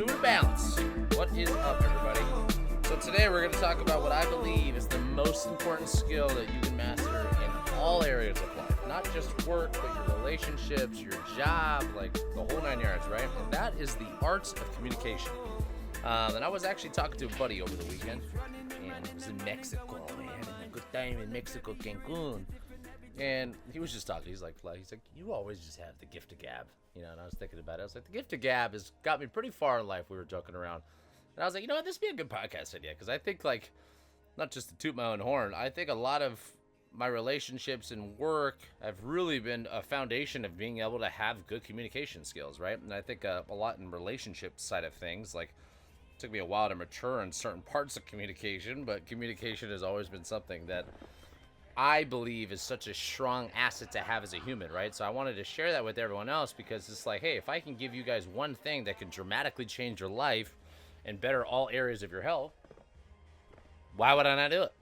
to a balance. What is up, everybody? So today we're going to talk about what I believe is the most important skill that you can master in all areas of life. Not just work, but your relationships, your job, like the whole 9 yards, right? And that is the arts of communication. And I was actually talking to a buddy over the weekend, and he was in Mexico, man, having a good time in Mexico, Cancun. And he was just talking. He's like, you always just have the gift of gab, you know. And I was thinking about it. I was like, the gift of gab has got me pretty far in life. We were joking around, and I was like, you know what, this would be a good podcast idea, because I think, like, not just to toot my own horn, I think a lot of my relationships and work have really been a foundation of being able to have good communication skills, right? And I think a lot in relationship side of things, like, it took me a while to mature in certain parts of communication, but communication has always been something that I believe is such a strong asset to have as a human, right? So I wanted to share that with everyone else, because it's like, hey, if I can give you guys one thing that can dramatically change your life and better all areas of your health, why would I not do it?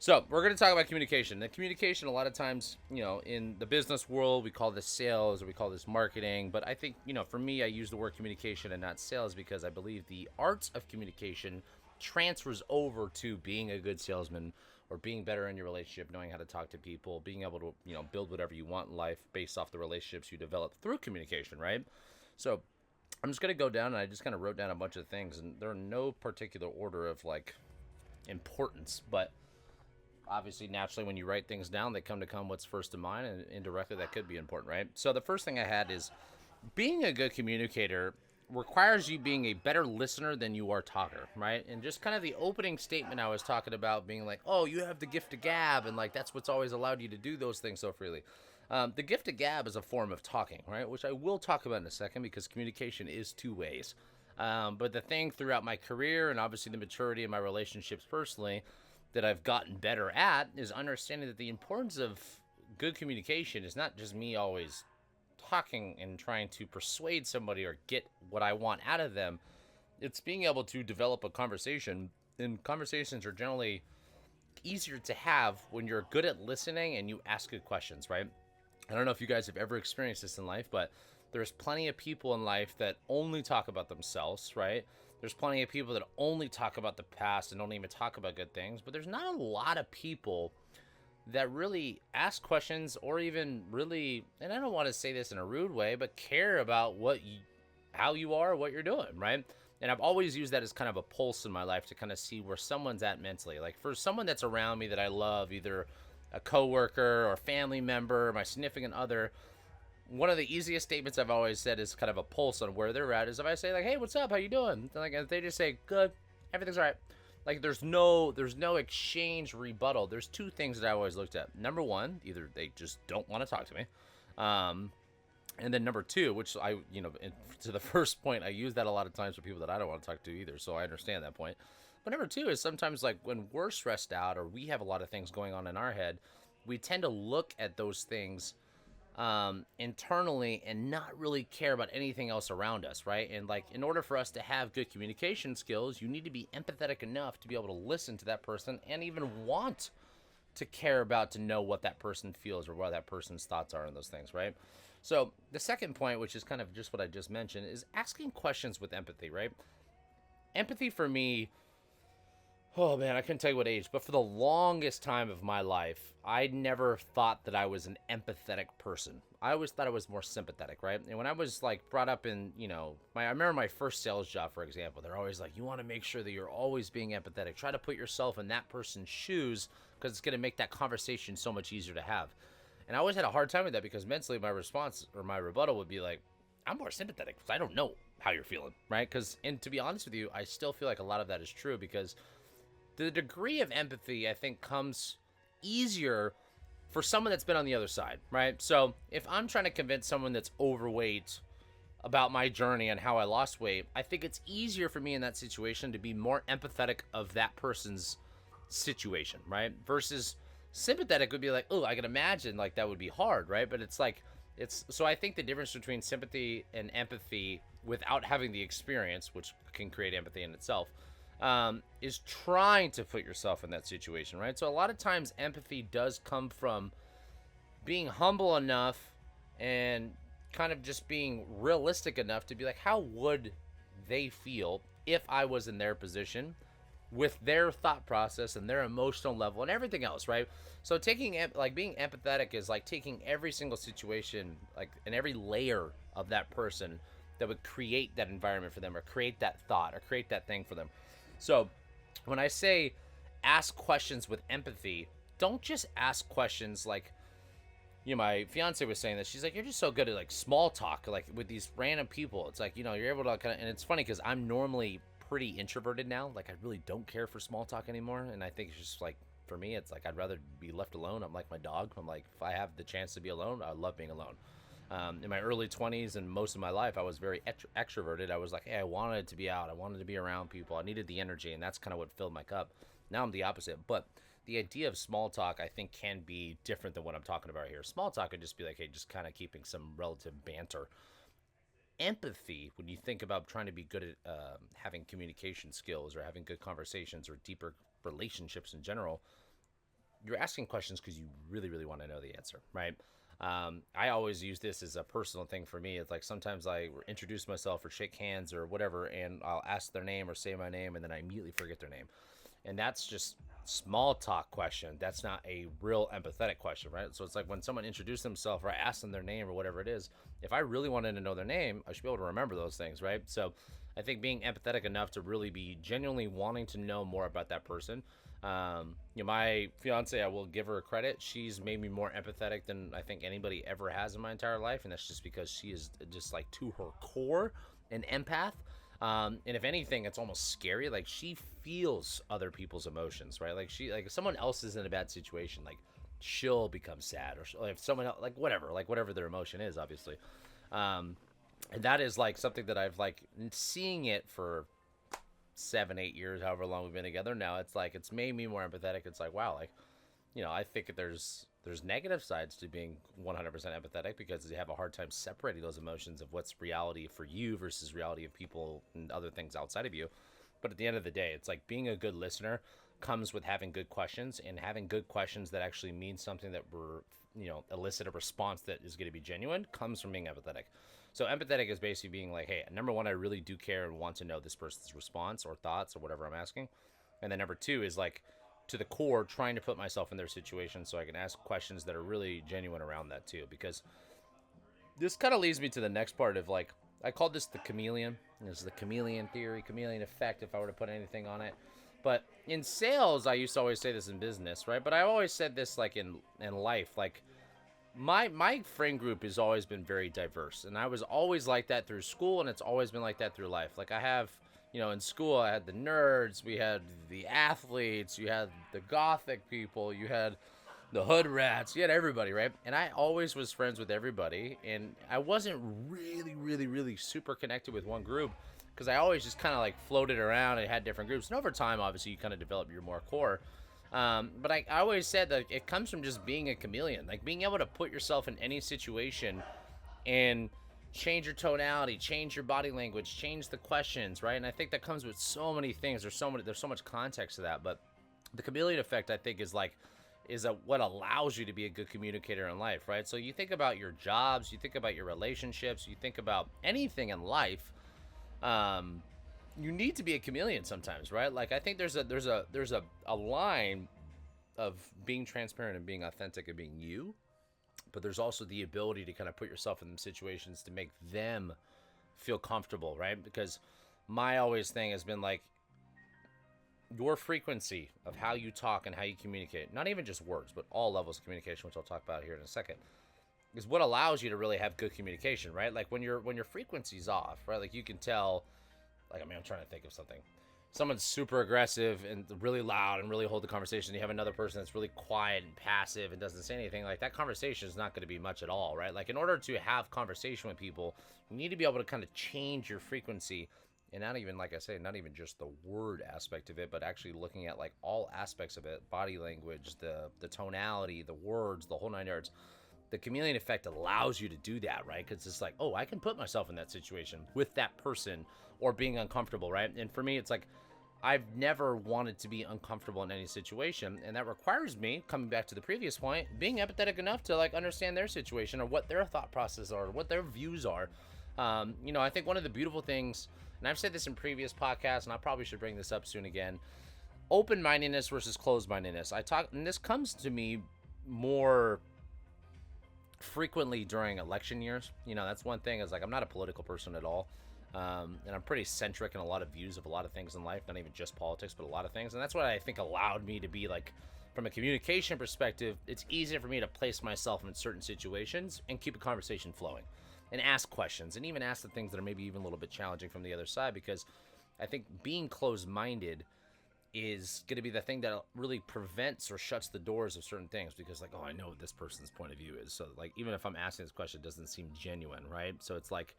So we're going to talk about communication. The communication, a lot of times, you know, in the business world, we call this sales or we call this marketing. But I think, you know, for me, I use the word communication and not sales, because I believe the arts of communication transfers over to being a good salesman, or being better in your relationship, knowing how to talk to people, being able to, you know, build whatever you want in life based off the relationships you develop through communication, right? So I'm just going to go down, and I just kind of wrote down a bunch of things, and they're in no particular order of, like, importance, but obviously, naturally, when you write things down, they come what's first in mind, and indirectly that could be important, right? So the first thing I had is, being a good communicator requires you being a better listener than you are talker, right? And just kind of the opening statement I was talking about being like, oh, you have the gift of gab, and like that's what's always allowed you to do those things so freely. The gift of gab is a form of talking, right? Which I will talk about in a second, because communication is two ways. But the thing throughout my career, and obviously the maturity in my relationships personally, that I've gotten better at is understanding that the importance of good communication is not just me always talking and trying to persuade somebody or get what I want out of them. It's being able to develop a conversation, and conversations are generally easier to have when you're good at listening and you ask good questions, right? I don't know if you guys have ever experienced this in life, but there's plenty of people in life that only talk about themselves, right? There's plenty of people that only talk about the past and don't even talk about good things, but there's not a lot of people that really ask questions, or even really, and I don't want to say this in a rude way, but care about how you are, what you're doing, right? And I've always used that as kind of a pulse in my life to kind of see where someone's at mentally. Like, for someone that's around me that I love, either a coworker or family member, my significant other, one of the easiest statements I've always said is kind of a pulse on where they're at is if I say, like, hey, what's up? How you doing? Like, if they just say, good, everything's all right. Like, there's no exchange rebuttal. There's two things that I always looked at. Number one, either they just don't want to talk to me. And then number two, which I, you know, to the first point, I use that a lot of times for people that I don't want to talk to either. So I understand that point. But number two is sometimes, like, when we're stressed out or we have a lot of things going on in our head, we tend to look at those things internally and not really care about anything else around us, right? And, like, in order for us to have good communication skills, you need to be empathetic enough to be able to listen to that person and even want to care about, to know what that person feels or what that person's thoughts are and those things, right? So the second point, which is kind of just what I just mentioned, is asking questions with empathy, right? Empathy for me, oh man, I couldn't tell you what age, but for the longest time of my life, I never thought that I was an empathetic person. I always thought I was more sympathetic, right? And when I was, like, brought up in, you know, I remember my first sales job, for example, they're always like, you want to make sure that you're always being empathetic. Try to put yourself in that person's shoes, because it's going to make that conversation so much easier to have. And I always had a hard time with that, because mentally my response or my rebuttal would be like, I'm more sympathetic because I don't know how you're feeling, right? And to be honest with you, I still feel like a lot of that is true, because the degree of empathy, I think, comes easier for someone that's been on the other side, right? So if I'm trying to convince someone that's overweight about my journey and how I lost weight, I think it's easier for me in that situation to be more empathetic of that person's situation, right? Versus sympathetic would be like, oh, I can imagine, like, that would be hard, right? But it's like, so I think the difference between sympathy and empathy without having the experience, which can create empathy in itself, is trying to put yourself in that situation, right? So a lot of times empathy does come from being humble enough and kind of just being realistic enough to be like, how would they feel if I was in their position, with their thought process and their emotional level and everything else, right? So being empathetic is like taking every single situation, like, and every layer of that person that would create that environment for them, or create that thought, or create that thing for them. So when I say ask questions with empathy, don't just ask questions like, my fiance was saying that. She's like, you're just so good at like small talk, like with these random people. It's like, you're able to kind of, and it's funny because I'm normally pretty introverted now. Like, I really don't care for small talk anymore. And I think it's just like, for me, it's like, I'd rather be left alone. I'm like my dog. I'm like, if I have the chance to be alone, I love being alone. In my early 20s and most of my life, I was very extroverted. I was like, hey, I wanted to be out. I wanted to be around people. I needed the energy, and that's kind of what filled my cup. Now I'm the opposite. But the idea of small talk, I think, can be different than what I'm talking about here. Small talk could just be like, hey, just kind of keeping some relative banter. Empathy, when you think about trying to be good at having communication skills, or having good conversations, or deeper relationships in general, you're asking questions because you really, really want to know the answer, right? I always use this as a personal thing for me. It's like, sometimes I introduce myself or shake hands or whatever, and I'll ask their name or say my name, and then I immediately forget their name. And that's just small talk question. That's not a real empathetic question, right? So it's like, when someone introduces themselves, or I ask them their name or whatever it is, if I really wanted to know their name, I should be able to remember those things, right? So I think being empathetic enough to really be genuinely wanting to know more about that person. My fiance, I will give her credit. She's made me more empathetic than I think anybody ever has in my entire life. And that's just because she is just like, to her core, an empath. And if anything, it's almost scary. Like, she feels other people's emotions, right? Like, if someone else is in a bad situation, like, she'll become sad, or if someone else, like, whatever their emotion is, obviously. And that is like something that I've like seeing it for 7-8 years, however long we've been together now. It's like, it's made me more empathetic. It's like, wow, like, I think there's negative sides to being 100% empathetic, because you have a hard time separating those emotions of what's reality for you versus reality of people and other things outside of you. But at the end of the day, it's like, being a good listener comes with having good questions, and having good questions that actually mean something, that elicit a response that is going to be genuine, comes from being empathetic. So empathetic is basically being like, hey, number one, I really do care and want to know this person's response or thoughts or whatever I'm asking. And then number two is like, to the core, trying to put myself in their situation so I can ask questions that are really genuine around that too. Because this kind of leads me to the next part of, like, I call this the chameleon. This is the chameleon theory, chameleon effect, if I were to put anything on it. But in sales, I used to always say this in business, right? But I always said this like in life. Like, my friend group has always been very diverse, and I was always like that through school, and it's always been like that through life. Like, I have, in school, I had the nerds, we had the athletes, you had the gothic people, you had the hood rats, you had everybody, right? And I always was friends with everybody, and I wasn't really, really, really super connected with one group, because I always just kind of like floated around and had different groups. And over time, obviously, you kind of develop your more core. But I always said that it comes from just being a chameleon, like being able to put yourself in any situation and change your tonality, change your body language, change the questions, right? And I think that comes with so many things. There's so much context to that. But the chameleon effect, I think, is what allows you to be a good communicator in life, right? So you think about your jobs, you think about your relationships, you think about anything in life. You need to be a chameleon sometimes, right? Like, I think there's a line of being transparent and being authentic and being you, but there's also the ability to kind of put yourself in situations to make them feel comfortable, right? Because my always thing has been like, your frequency of how you talk and how you communicate, not even just words, but all levels of communication, which I'll talk about here in a second, is what allows you to really have good communication, right? Like, when your frequency's off, right? Like, you can tell, like, I'm trying to think of something. Someone's super aggressive and really loud and really hold the conversation. You have another person that's really quiet and passive and doesn't say anything. Like, that conversation is not going to be much at all, right? Like, in order to have conversation with people, you need to be able to kind of change your frequency, and not even, like I say, not even just the word aspect of it, but actually looking at like all aspects of it, body language, the tonality, the words, the whole 9 yards. The chameleon effect allows you to do that, right? Because it's like, oh, I can put myself in that situation with that person, or being uncomfortable, right? And for me, it's like, I've never wanted to be uncomfortable in any situation, and that requires me, coming back to the previous point, being empathetic enough to like understand their situation, or what their thought process are, what their views are. I think one of the beautiful things and I've said this in previous podcasts, and I probably should bring this up soon again. Open-mindedness versus closed-mindedness. And this comes to me more frequently during election years. That's one thing, is like, I'm not a political person at all. And I'm pretty centric in a lot of views of a lot of things in life, not even just politics, but a lot of things. And that's what I think allowed me to be like, from a communication perspective, it's easier for me to place myself in certain situations and keep a conversation flowing and ask questions, and even ask the things that are maybe even a little bit challenging from the other side, because I think being closed-minded is going to be the thing that really prevents or shuts the doors of certain things, because like, oh, I know what this person's point of view is. So like, even if I'm asking this question, it doesn't seem genuine, right? So it's like,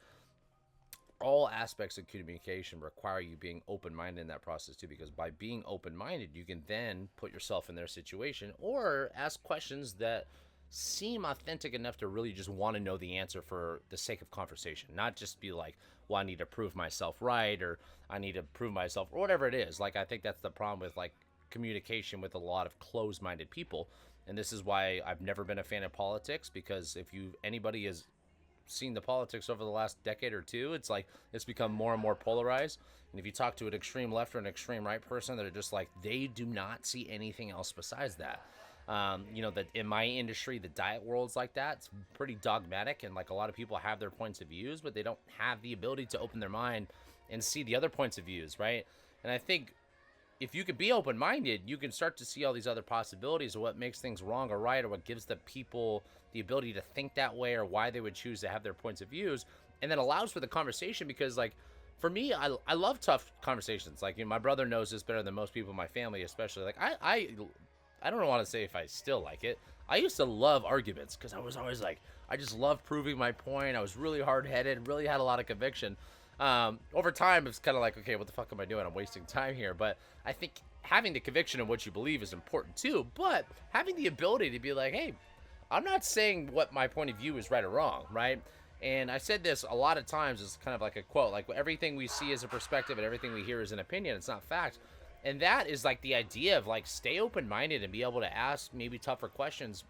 all aspects of communication require you being open-minded in that process too, because by being open-minded, you can then put yourself in their situation or ask questions that seem authentic enough to really just want to know the answer for the sake of conversation, not just be like, well, I need to prove myself right, or I need to prove myself, or whatever it is. Like, I think that's the problem with like communication with a lot of closed-minded people. And this is why I've never been a fan of politics, because if anybody is seen the politics over the last decade or two, it's like it's become more and more polarized. And if you talk to an extreme left or an extreme right person, they're just like, they do not see anything else besides that. That in my industry, the diet world's like that. It's pretty dogmatic, and like a lot of people have their points of views, but they don't have the ability to open their mind and see the other points of views, right? And I think if you could be open-minded, you can start to see all these other possibilities of what makes things wrong or right, or what gives the people the ability to think that way, or why they would choose to have their points of views, and then allows for the conversation. Because like, for me, I love tough conversations. Like, my brother knows this better than most people in my family, especially. Like, I don't want to say if I still like it. I used to love arguments, because I was always like, I just loved proving my point. I was really hard-headed, really had a lot of conviction. Over time, it's kind of like, okay, what the fuck am I doing? I'm wasting time here. But I think having the conviction in what you believe is important too. But having the ability to be like, hey, I'm not saying what my point of view is right or wrong, right? And I said this a lot of times, it's kind of like a quote, like, everything we see is a perspective and everything we hear is an opinion. It's not fact. And that is like the idea of like, stay open-minded and be able to ask maybe tougher questions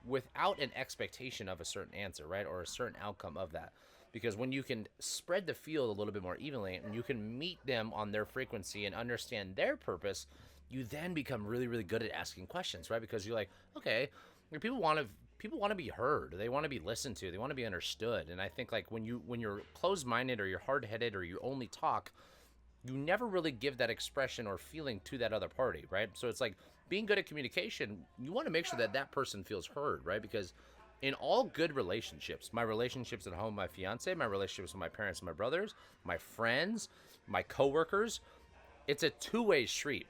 without an expectation of a certain answer, right? Or a certain outcome of that. Because when you can spread the field a little bit more evenly, and you can meet them on their frequency and understand their purpose, you then become really, really good at asking questions, right? Because you're like, okay, people want to be heard. They want to be listened to. They want to be understood. And I think like when you're closed-minded, or you're hard-headed, or you only talk, you never really give that expression or feeling to that other party, right? So it's like, being good at communication, you want to make sure that that person feels heard, right? Because in all good relationships, my relationships at home, my fiance, my relationships with my parents and my brothers, my friends, my coworkers, it's a two-way street.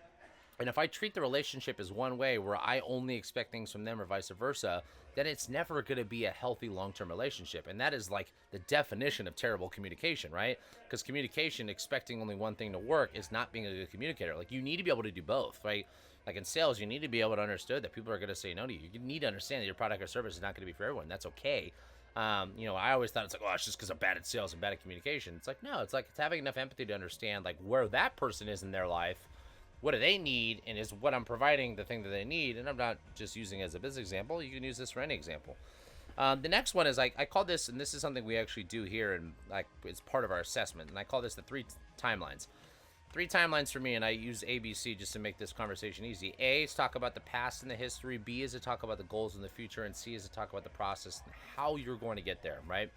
And if I treat the relationship as one way, where I only expect things from them or vice versa, then it's never going to be a healthy long-term relationship. And that is like the definition of terrible communication, right? Because communication, expecting only one thing to work, is not being a good communicator. Like, you need to be able to do both, right? Like in sales, you need to be able to understand that people are going to say no to you. You need to understand that your product or service is not going to be for everyone. That's okay. I always thought it's like, oh, it's just because I'm bad at sales and bad at communication. It's like, no, it's like, it's having enough empathy to understand like where that person is in their life. What do they need? And is what I'm providing the thing that they need? And I'm not just using it as a business example. You can use this for any example. The next one is I call this, and this is something we actually do here, and like it's part of our assessment. And I call this the 3 timelines. 3 timelines for me, and I use ABC just to make this conversation easy. A is talk about the past and the history. B is to talk about the goals in the future. And C is to talk about the process and how you're going to get there, right?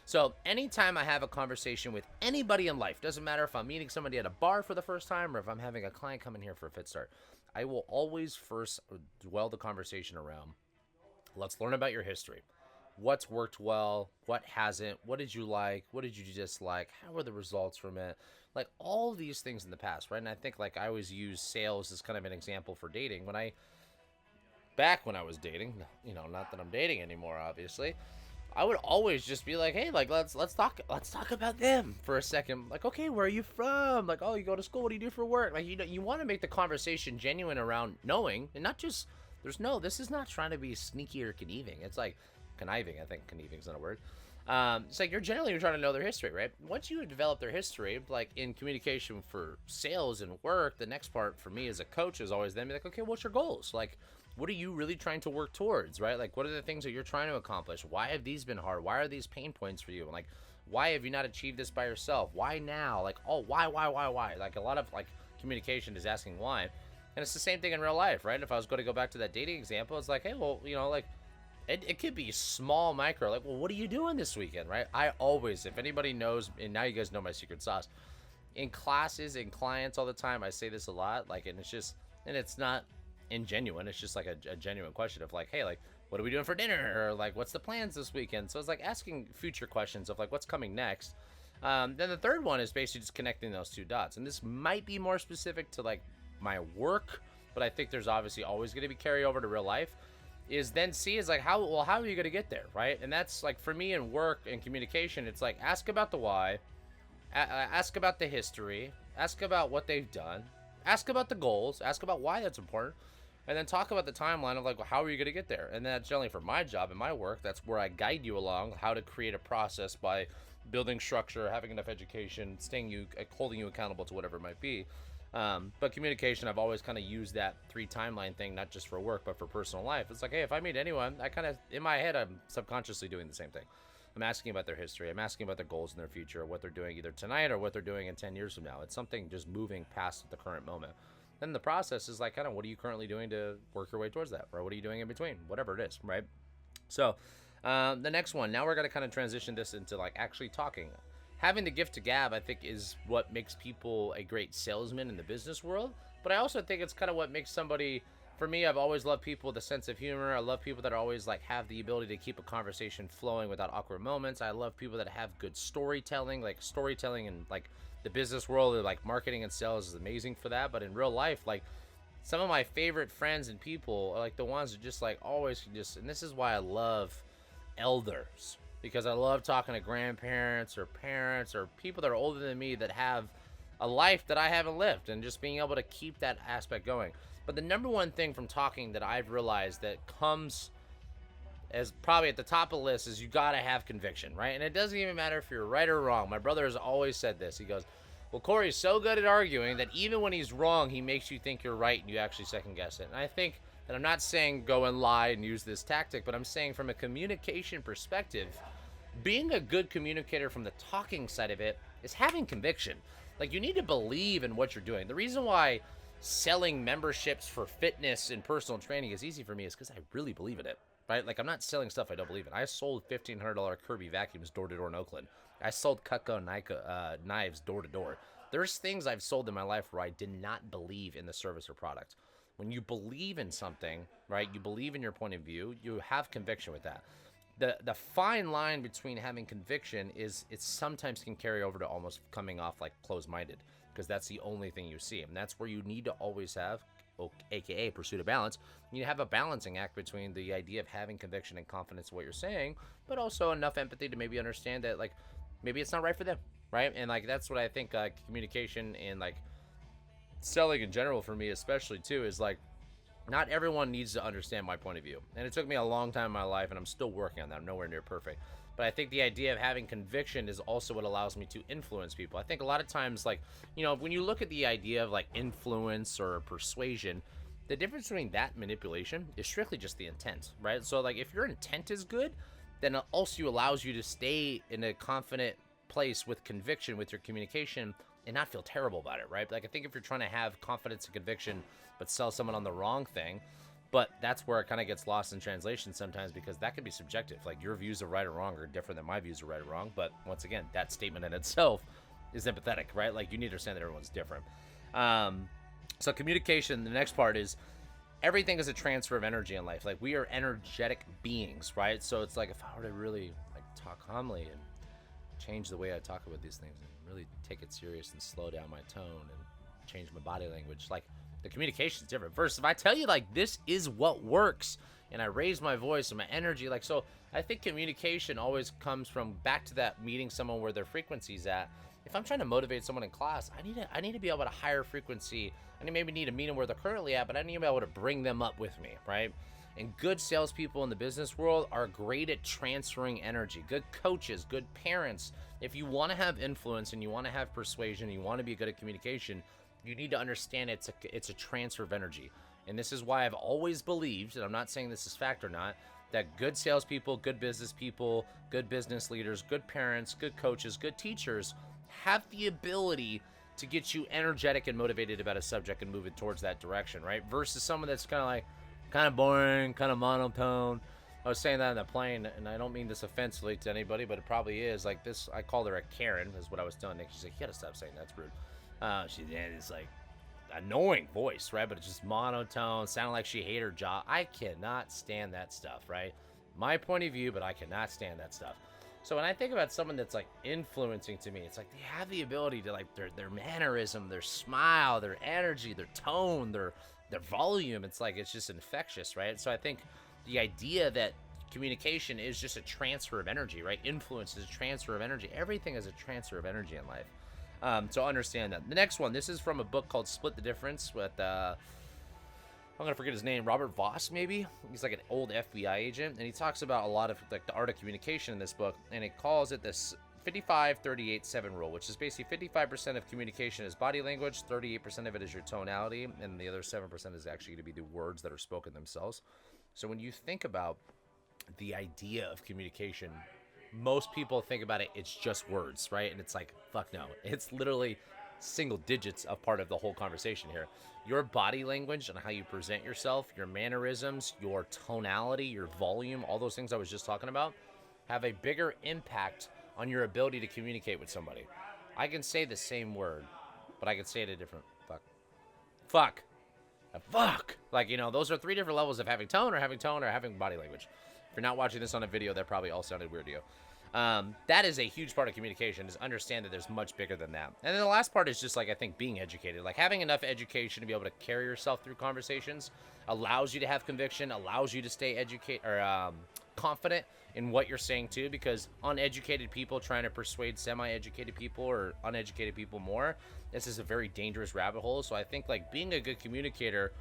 So anytime I have a conversation with anybody in life, doesn't matter if I'm meeting somebody at a bar for the first time or if I'm having a client come in here for a fit start, I will always first dwell the conversation around, let's learn about your history. What's worked well? What hasn't? What did you like? What did you dislike? How were the results from it? Like all these things in the past, right? And I think like I always use sales as kind of an example for dating. Back when I was dating, not that I'm dating anymore, obviously, I would always just be like, hey, like let's talk about them for a second. Like, okay, where are you from? Like, oh, you go to school. What do you do for work? Like, you want to make the conversation genuine around knowing, and not just this is not trying to be sneaky or conniving. It's like conniving. I think conniving is not a word. It's like you're trying to know their history, right? Once you develop their history, like in communication for sales and work, the next part for me as a coach is always then be like, okay, what's your goals? Like, what are you really trying to work towards, right? Like, what are the things that you're trying to accomplish? Why have these been hard? Why are these pain points for you? And like, why have you not achieved this by yourself? Why now? Like, oh, why? Like, a lot of like communication is asking why. And it's the same thing in real life, right? If I was going to go back to that dating example, it's like, hey, well, like it could be small, micro, like, well, what are you doing this weekend, right? I always, if anybody knows, and now you guys know my secret sauce, in classes and clients all the time, I say this a lot, like, and it's not ingenuine, it's just like a genuine question of like, hey, like, what are we doing for dinner, or like, what's the plans this weekend? So it's like asking future questions of like what's coming next. Then the third one is basically just connecting those two dots, and this might be more specific to like my work, but I think there's obviously always going to be carryover to real life. Is then C is like, how are you going to get there, right? And that's like, for me in work and communication, it's like, ask about the why, ask about the history, ask about what they've done, ask about the goals, ask about why that's important, and then talk about the timeline of like, well, how are you going to get there? And that's generally for my job and my work, that's where I guide you along how to create a process by building structure, having enough education, holding you accountable to whatever it might be. But communication, I've always kind of used that 3 timeline thing, not just for work, but for personal life. It's like, hey, if I meet anyone, I kind of, in my head, I'm subconsciously doing the same thing. I'm asking about their history. I'm asking about their goals in their future, what they're doing either tonight or what they're doing in 10 years from now. It's something just moving past the current moment. Then the process is like, kind of, what are you currently doing to work your way towards that? Or what are you doing in between? Whatever it is, right? So the next one, now we're going to kind of transition this into like actually talking. Having the gift to gab, I think, is what makes people a great salesman in the business world. But I also think it's kind of what makes somebody, for me, I've always loved people with a sense of humor. I love people that are always like have the ability to keep a conversation flowing without awkward moments. I love people that have good storytelling, like storytelling in like the business world, or like marketing and sales is amazing for that. But in real life, like some of my favorite friends and people are like the ones that just like always just, and this is why I love elders, because I love talking to grandparents or parents or people that are older than me that have a life that I haven't lived, and just being able to keep that aspect going. But the number one thing from talking that I've realized that comes as probably at the top of the list is you gotta have conviction, right? And it doesn't even matter if you're right or wrong. My brother has always said this. He goes, well, Corey's so good at arguing that even when he's wrong, he makes you think you're right and you actually second guess it. And I think, and I'm not saying go and lie and use this tactic, but I'm saying from a communication perspective, being a good communicator from the talking side of it is having conviction. Like, you need to believe in what you're doing. The reason why selling memberships for fitness and personal training is easy for me is because I really believe in it, right? Like, I'm not selling stuff I don't believe in. I sold $1,500 Kirby vacuums door to door in Oakland. I sold Cutco knives door to door. There's things I've sold in my life where I did not believe in the service or product. When you believe in something, right, you believe in your point of view, you have conviction with that. The fine line between having conviction is it sometimes can carry over to almost coming off like closed-minded, because that's the only thing you see. And that's where you need to always have, aka pursuit of balance. You need to have a balancing act between the idea of having conviction and confidence in what you're saying, but also enough empathy to maybe understand that like maybe it's not right for them, right? And like that's what I think communication and like selling in general for me especially too is like, not everyone needs to understand my point of view. And it took me a long time in my life, and I'm still working on that. I'm nowhere near perfect. But I think the idea of having conviction is also what allows me to influence people. I think a lot of times, like, you know, when you look at the idea of like influence or persuasion, the difference between that and manipulation is strictly just the intent, right? So like if your intent is good, then it also allows you to stay in a confident place with conviction with your communication and not feel terrible about it, right? Like I think if you're trying to have confidence and conviction but sell someone on the wrong thing, but that's where it kind of gets lost in translation sometimes, because that can be subjective. Like your views of right or wrong are different than my views of right or wrong. But once again, that statement in itself is empathetic, right? Like you need to understand that everyone's different. So communication, the next part is everything is a transfer of energy in life. Like we are energetic beings, right? So it's like if I were to really like talk calmly and change the way I talk about these things and really take it serious and slow down my tone and change my body language, like the communication is different. Versus if I tell you like this is what works and I raise my voice and my energy, like, so I think communication always comes from back to that meeting someone where their frequency's at. If I'm trying to motivate someone in class, I need to be able to higher frequency. I maybe need to meet them where they're currently at, but I need to be able to bring them up with me, right? And good salespeople in the business world are great at transferring energy. Good coaches, good parents. If you want to have influence and you want to have persuasion, and you want to be good at communication, you need to understand it's a transfer of energy. And this is why I've always believed, and I'm not saying this is fact or not, that good salespeople, good business people, good business leaders, good parents, good coaches, good teachers have the ability to get you energetic and motivated about a subject and moving towards that direction, right? Versus someone that's kind of boring, kind of monotone. I was saying that on the plane, and I don't mean this offensively to anybody, but it probably is. Like this, I called her a Karen, is what I was telling Nick. She's like, you gotta stop saying that, that's rude. It's like annoying voice, right? But it's just monotone, sounding like she hated her job. I cannot stand that stuff, right? My point of view, but I cannot stand that stuff. So when I think about someone that's like influencing to me, it's like they have the ability to like their mannerism, their smile, their energy, their tone, their volume. It's like it's just infectious, right? So I think the idea that communication is just a transfer of energy, right? Influence is a transfer of energy. Everything is a transfer of energy in life. So understand that. The next one, this is from a book called Split the Difference with I'm gonna forget his name, Robert Voss, maybe. He's like an old FBI agent, and he talks about a lot of like the art of communication in this book, and it calls it this 55-38-7 rule, which is basically 55% of communication is body language, 38% of it is your tonality, and the other 7% is actually going to be the words that are spoken themselves. So when you think about the idea of communication, most people think about it, it's just words, right? And it's like, fuck no. It's literally single digits of part of the whole conversation here. Your body language and how you present yourself, your mannerisms, your tonality, your volume, all those things I was just talking about have a bigger impact on your ability to communicate with somebody. I can say the same word, but I can say it a different fuck. Like, you know, those are three different levels of having tone or having body language. If you're not watching this on a video, that probably all sounded weird to you. That is a huge part of communication, is understand that there's much bigger than that. And then the last part is just like, I think, being educated, like having enough education to be able to carry yourself through conversations allows you to have conviction, allows you to stay confident in what you're saying too, because uneducated people trying to persuade semi-educated people or uneducated people more, this is a very dangerous rabbit hole. So I think like being a good communicator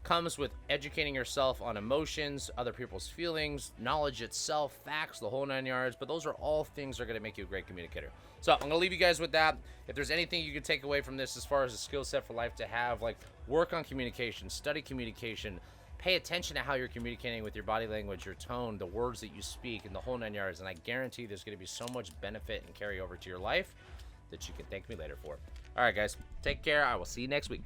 comes with educating yourself on emotions, other people's feelings, knowledge itself, facts, the whole 9 yards. But those are all things that are going to make you a great communicator. So I'm going to leave you guys with that. If there's anything you can take away from this as far as a skill set for life to have, like work on communication, study communication, pay attention to how you're communicating with your body language, your tone, the words that you speak, and the whole 9 yards. And I guarantee there's going to be so much benefit and carry over to your life that you can thank me later for. All right, guys, take care. I will see you next week.